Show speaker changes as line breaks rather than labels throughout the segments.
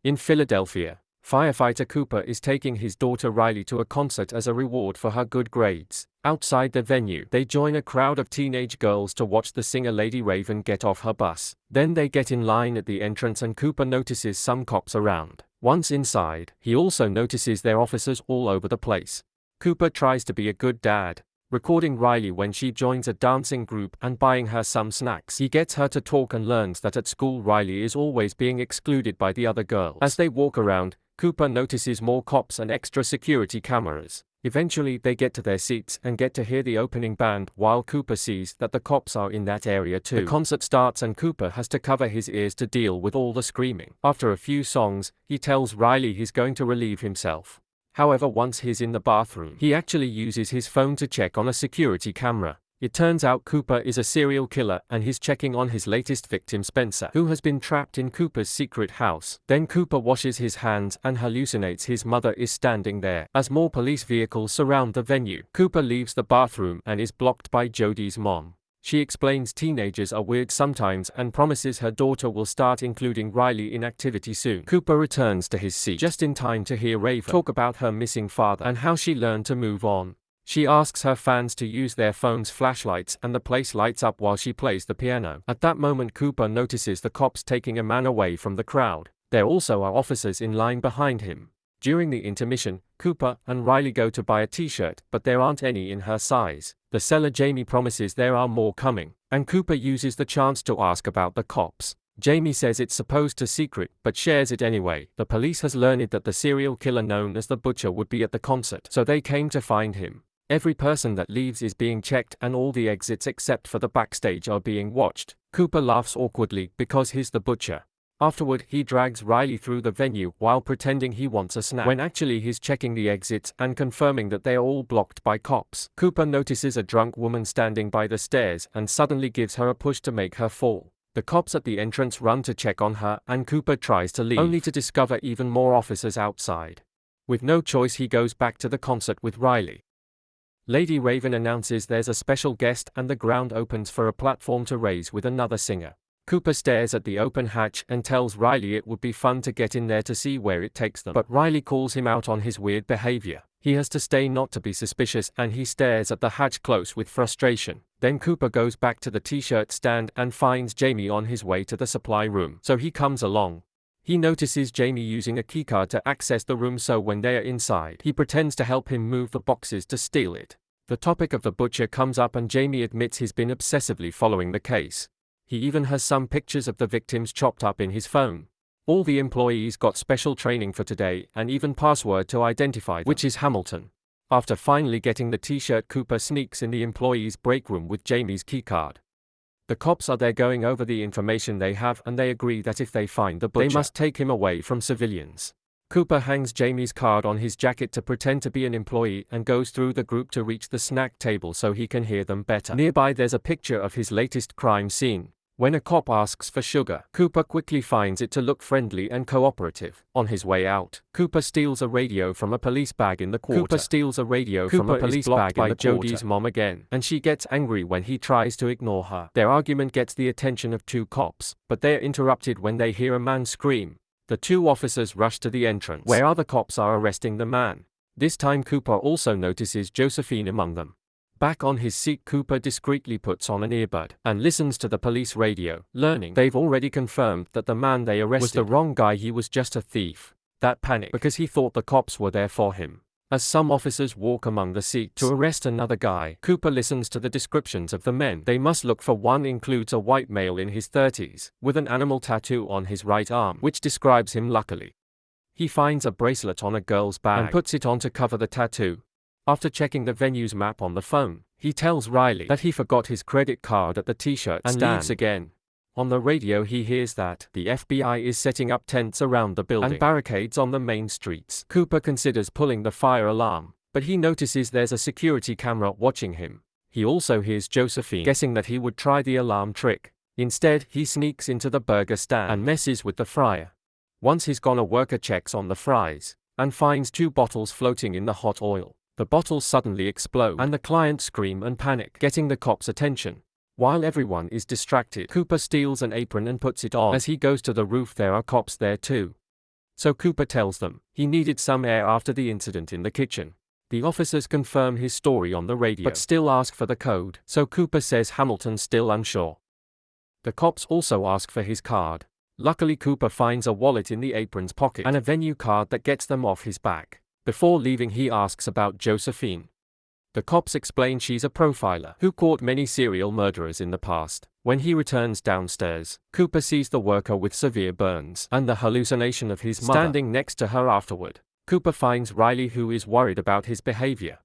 In Philadelphia, firefighter Cooper is taking his daughter Riley to a concert as a reward for her good grades. Outside the venue, they join a crowd of teenage girls to watch the singer Lady Raven get off her bus. Then they get in line at the entrance and Cooper notices some cops around. Once inside, he also notices there are officers all over the place. Cooper tries to be a good dad, recording Riley when she joins a dancing group and buying her some snacks. He gets her to talk and learns that at school Riley is always being excluded by the other girls. As they walk around, Cooper notices more cops and extra security cameras. Eventually they get to their seats and get to hear the opening band while Cooper sees that the cops are in that area too. The concert starts and Cooper has to cover his ears to deal with all the screaming. After a few songs, he tells Riley he's going to relieve himself. However, once he's in the bathroom, he actually uses his phone to check on a security camera. It turns out Cooper is a serial killer and he's checking on his latest victim Spencer, who has been trapped in Cooper's secret house. Then Cooper washes his hands and hallucinates his mother is standing there. As more police vehicles surround the venue, Cooper leaves the bathroom and is blocked by Jodi's mom. She explains teenagers are weird sometimes and promises her daughter will start including Riley in activity soon. Cooper returns to his seat just in time to hear Raven talk about her missing father and how she learned to move on. She asks her fans to use their phones' flashlights and the place lights up while she plays the piano. At that moment Cooper notices the cops taking a man away from the crowd. There also are officers in line behind him. During the intermission, Cooper and Riley go to buy a t-shirt, but there aren't any in her size. The seller Jamie promises there are more coming, and Cooper uses the chance to ask about the cops. Jamie says it's supposed to secret, but shares it anyway. The police has learned that the serial killer known as the Butcher would be at the concert, so they came to find him. Every person that leaves is being checked and all the exits except for the backstage are being watched. Cooper laughs awkwardly because he's the Butcher. Afterward, he drags Riley through the venue while pretending he wants a snack, when actually he's checking the exits and confirming that they are all blocked by cops. Cooper notices a drunk woman standing by the stairs and suddenly gives her a push to make her fall. The cops at the entrance run to check on her and Cooper tries to leave, only to discover even more officers outside. With no choice, he goes back to the concert with Riley. Lady Raven announces there's a special guest and the ground opens for a platform to raise with another singer. Cooper stares at the open hatch and tells Riley it would be fun to get in there to see where it takes them. But Riley calls him out on his weird behavior. He has to stay not to be suspicious and he stares at the hatch close with frustration. Then Cooper goes back to the t-shirt stand and finds Jamie on his way to the supply room, so he comes along. He notices Jamie using a keycard to access the room, so when they are inside, he pretends to help him move the boxes to steal it. The topic of the Butcher comes up and Jamie admits he's been obsessively following the case. He even has some pictures of the victims chopped up in his phone. All the employees got special training for today and even password to identify them, which is Hamilton. After finally getting the t-shirt, Cooper sneaks in the employees' break room with Jamie's keycard. The cops are there going over the information they have and they agree that if they find the Butcher, they must take him away from civilians. Cooper hangs Jamie's card on his jacket to pretend to be an employee and goes through the group to reach the snack table so he can hear them better. Nearby there's a picture of his latest crime scene. When a cop asks for sugar, Cooper quickly finds it to look friendly and cooperative. On his way out, Cooper steals a radio from a police bag in the quarter. Cooper steals a radio from a police bag by Jodi's mom again, and she gets angry when he tries to ignore her. Their argument gets the attention of two cops, but they are interrupted when they hear a man scream. The two officers rush to the entrance, where other cops are arresting the man. This time Cooper also notices Josephine among them. Back on his seat, Cooper discreetly puts on an earbud and listens to the police radio, learning they've already confirmed that the man they arrested was the wrong guy. He was just a thief. That panicked because he thought the cops were there for him. As some officers walk among the seats to arrest another guy, Cooper listens to the descriptions of the men they must look for. One includes a white male in his 30s, with an animal tattoo on his right arm, which describes him luckily. He finds a bracelet on a girl's bag and puts it on to cover the tattoo. After checking the venue's map on the phone, he tells Riley that he forgot his credit card at the t-shirt stand and leaves again. On the radio he hears that the FBI is setting up tents around the building and barricades on the main streets. Cooper considers pulling the fire alarm, but he notices there's a security camera watching him. He also hears Josephine guessing that he would try the alarm trick. Instead, he sneaks into the burger stand and messes with the fryer. Once he's gone, a worker checks on the fries and finds 2 bottles floating in the hot oil. The bottles suddenly explode and the clients scream and panic, getting the cops' attention. While everyone is distracted, Cooper steals an apron and puts it on. As he goes to the roof, there are cops there too. so Cooper tells them he needed some air after the incident in the kitchen. The officers confirm his story on the radio, but still ask for the code, so Cooper says Hamilton's still unsure. The cops also ask for his card. Luckily Cooper finds a wallet in the apron's pocket and a venue card that gets them off his back. Before leaving he asks about Josephine. The cops explain she's a profiler who caught many serial murderers in the past. When he returns downstairs, Cooper sees the worker with severe burns and the hallucination of his mother standing next to her afterward. Cooper finds Riley, who is worried about his behavior.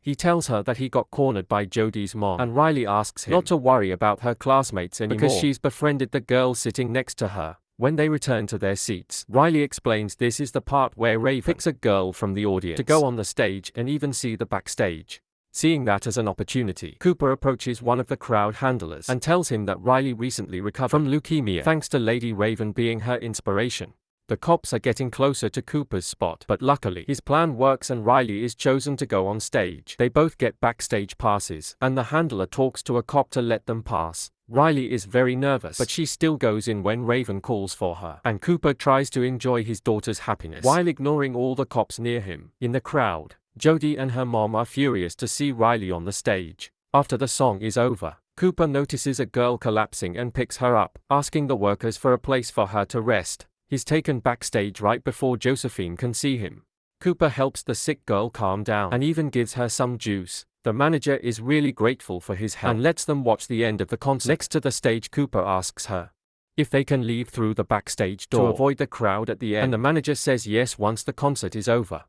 He tells her that he got cornered by Jodie's mom, and Riley asks him not to worry about her classmates anymore because she's befriended the girl sitting next to her. When they return to their seats, Riley explains this is the part where Raven picks a girl from the audience to go on the stage and even see the backstage. Seeing that as an opportunity, Cooper approaches one of the crowd handlers and tells him that Riley recently recovered from leukemia thanks to Lady Raven being her inspiration. The cops are getting closer to Cooper's spot, but luckily his plan works and Riley is chosen to go on stage. They both get backstage passes, and the handler talks to a cop to let them pass. Riley is very nervous, but she still goes in when Raven calls for her, and Cooper tries to enjoy his daughter's happiness while ignoring all the cops near him. In the crowd, Jodie and her mom are furious to see Riley on the stage. After the song is over, Cooper notices a girl collapsing and picks her up, asking the workers for a place for her to rest. He's taken backstage right before Josephine can see him. Cooper helps the sick girl calm down and even gives her some juice. The manager is really grateful for his help and lets them watch the end of the concert. Next to the stage, Cooper asks her if they can leave through the backstage door to avoid the crowd at the end, and the manager says yes once the concert is over.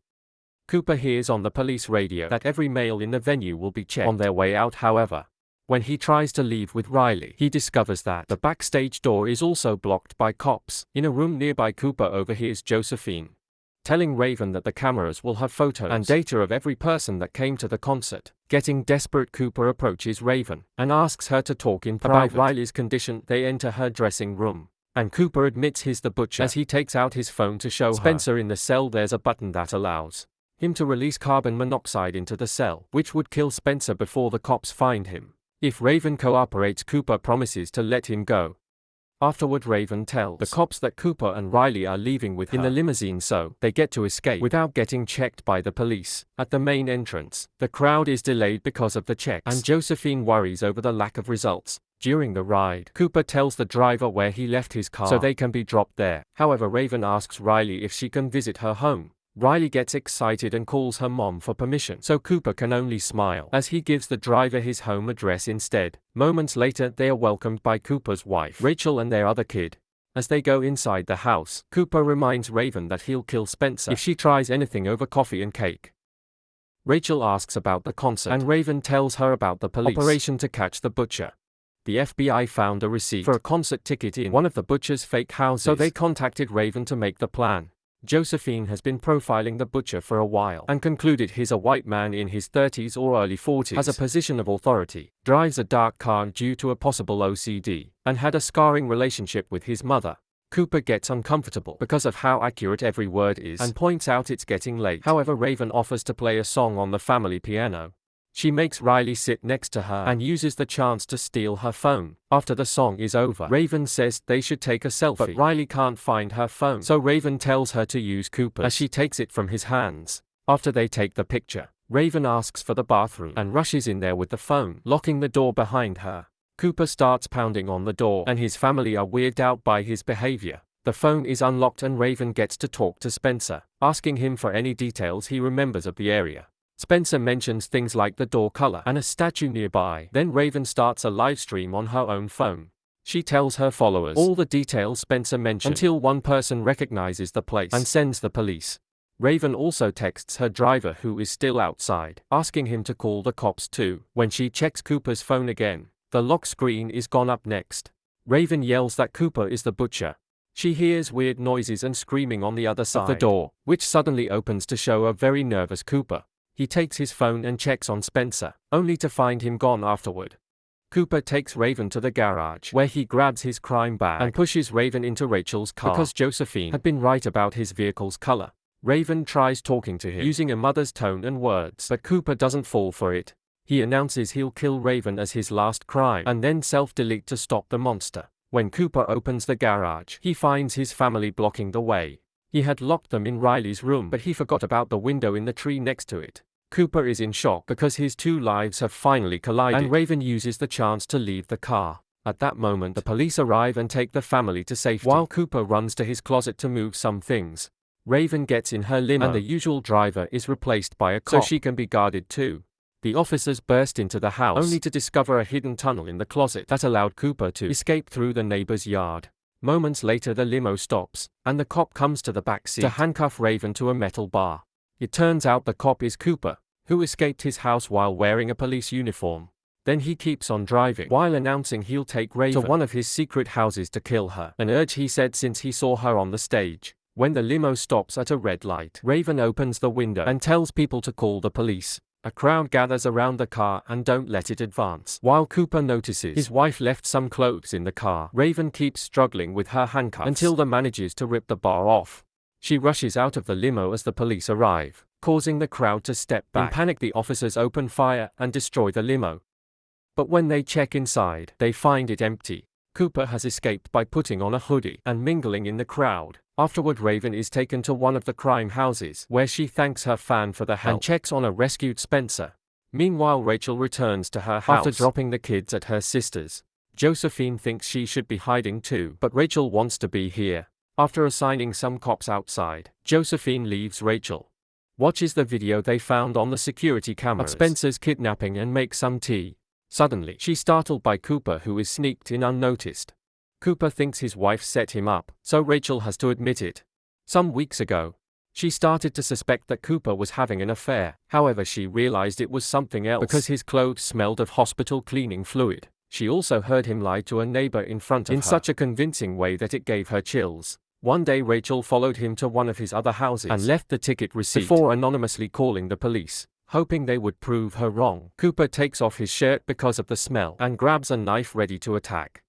Cooper hears on the police radio that every male in the venue will be checked on their way out. However, when he tries to leave with Riley, he discovers that the backstage door is also blocked by cops. In a room nearby, Cooper overhears Josephine telling Raven that the cameras will have photos and data of every person that came to the concert. Getting desperate, Cooper approaches Raven and asks her to talk in private about Riley's condition. They enter her dressing room, and Cooper admits he's the butcher as he takes out his phone to show Spencer in the cell there's a button that allows him to release carbon monoxide into the cell, which would kill Spencer before the cops find him. If Raven cooperates, Cooper promises to let him go. Afterward, Raven tells the cops that Cooper and Riley are leaving with her in the limousine so they get to escape without getting checked by the police. At the main entrance, the crowd is delayed because of the checks, and Josephine worries over the lack of results. During the ride, Cooper tells the driver where he left his car so they can be dropped there. However, Raven asks Riley if she can visit her home. Riley gets excited and calls her mom for permission, so Cooper can only smile as he gives the driver his home address instead. Moments later, they are welcomed by Cooper's wife, Rachel, and their other kid. As they go inside the house, Cooper reminds Raven that he'll kill Spencer if she tries anything over coffee and cake. Rachel asks about the concert, and Raven tells her about the police operation to catch the butcher. The FBI found a receipt for a concert ticket in one of the butcher's fake houses, so they contacted Raven to make the plan. Josephine has been profiling the butcher for a while and concluded he's a white man in his 30s or early 40s, has a position of authority, drives a dark car due to a possible OCD, and had a scarring relationship with his mother. Cooper gets uncomfortable because of how accurate every word is and points out it's getting late. However, Raven offers to play a song on the family piano. She makes Riley sit next to her and uses the chance to steal her phone. After the song is over, Raven says they should take a selfie, but Riley can't find her phone, so Raven tells her to use Cooper's as she takes it from his hands. After they take the picture, Raven asks for the bathroom and rushes in there with the phone, locking the door behind her. Cooper starts pounding on the door, and his family are weirded out by his behavior. The phone is unlocked and Raven gets to talk to Spencer, asking him for any details he remembers of the area. Spencer mentions things like the door color and a statue nearby. Then Raven starts a live stream on her own phone. She tells her followers all the details Spencer mentioned until one person recognizes the place and sends the police. Raven also texts her driver, who is still outside, asking him to call the cops too. When she checks Cooper's phone again, the lock screen is gone up next. Raven yells that Cooper is the butcher. She hears weird noises and screaming on the other side of the door, which suddenly opens to show a very nervous Cooper. He takes his phone and checks on Spencer, only to find him gone afterward. Cooper takes Raven to the garage, where he grabs his crime bag and pushes Raven into Rachel's car because Josephine had been right about his vehicle's color. Raven tries talking to him using a mother's tone and words, but Cooper doesn't fall for it. He announces he'll kill Raven as his last crime and then self-delete to stop the monster. When Cooper opens the garage, he finds his family blocking the way. He had locked them in Riley's room, but he forgot about the window in the tree next to it. Cooper is in shock because his two lives have finally collided, and Raven uses the chance to leave the car. At that moment, the police arrive and take the family to safety. While Cooper runs to his closet to move some things, Raven gets in her limo, and the usual driver is replaced by a cop so she can be guarded too. The officers burst into the house, only to discover a hidden tunnel in the closet that allowed Cooper to escape through the neighbor's yard. Moments later, the limo stops, and the cop comes to the back seat to handcuff Raven to a metal bar. It turns out the cop is Cooper, who escaped his house while wearing a police uniform. Then he keeps on driving, while announcing he'll take Raven to one of his secret houses to kill her, an urge he said since he saw her on the stage. When the limo stops at a red light, Raven opens the window and tells people to call the police. A crowd gathers around the car and don't let it advance. While Cooper notices his wife left some clothes in the car, Raven keeps struggling with her handcuffs until the manages to rip the bar off. She rushes out of the limo as the police arrive, causing the crowd to step back. In panic, the officers open fire and destroy the limo. But when they check inside, they find it empty. Cooper has escaped by putting on a hoodie and mingling in the crowd. Afterward, Raven is taken to one of the crime houses, where she thanks her fan for the help and checks on a rescued Spencer. Meanwhile, Rachel returns to her house after dropping the kids at her sister's. Josephine thinks she should be hiding too, but Rachel wants to be here. After assigning some cops outside, Josephine leaves Rachel, watches the video they found on the security cameras of Spencer's kidnapping, and makes some tea. Suddenly, she's startled by Cooper, who is sneaked in unnoticed. Cooper thinks his wife set him up, so Rachel has to admit it. Some weeks ago, she started to suspect that Cooper was having an affair. However, she realized it was something else because his clothes smelled of hospital cleaning fluid. She also heard him lie to a neighbor in front of her in such a convincing way that it gave her chills. One day, Rachel followed him to one of his other houses and left the ticket receipt before anonymously calling the police, hoping they would prove her wrong. Cooper takes off his shirt because of the smell and grabs a knife ready to attack.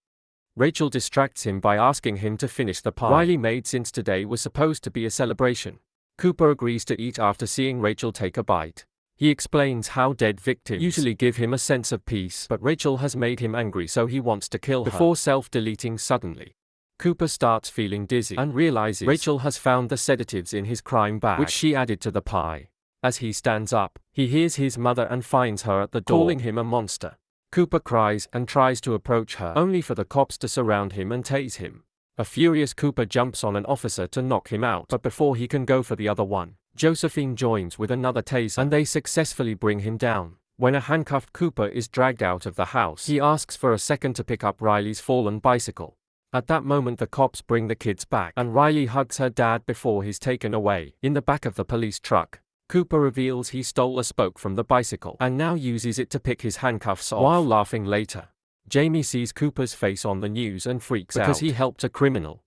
Rachel distracts him by asking him to finish the pie Riley made, since today was supposed to be a celebration. Cooper agrees to eat after seeing Rachel take a bite. He explains how dead victims usually give him a sense of peace, but Rachel has made him angry, so he wants to kill her before self-deleting suddenly. Cooper starts feeling dizzy and realizes Rachel has found the sedatives in his crime bag, which she added to the pie. As he stands up, he hears his mother and finds her at the door, calling him a monster. Cooper cries and tries to approach her, only for the cops to surround him and tase him. A furious Cooper jumps on an officer to knock him out, but before he can go for the other one, Josephine joins with another taser and they successfully bring him down. When a handcuffed Cooper is dragged out of the house, he asks for a second to pick up Riley's fallen bicycle. At that moment, the cops bring the kids back and Riley hugs her dad before he's taken away. In the back of the police truck, Cooper reveals he stole a spoke from the bicycle and now uses it to pick his handcuffs off. While laughing later, Jamie sees Cooper's face on the news and freaks out because he helped a criminal.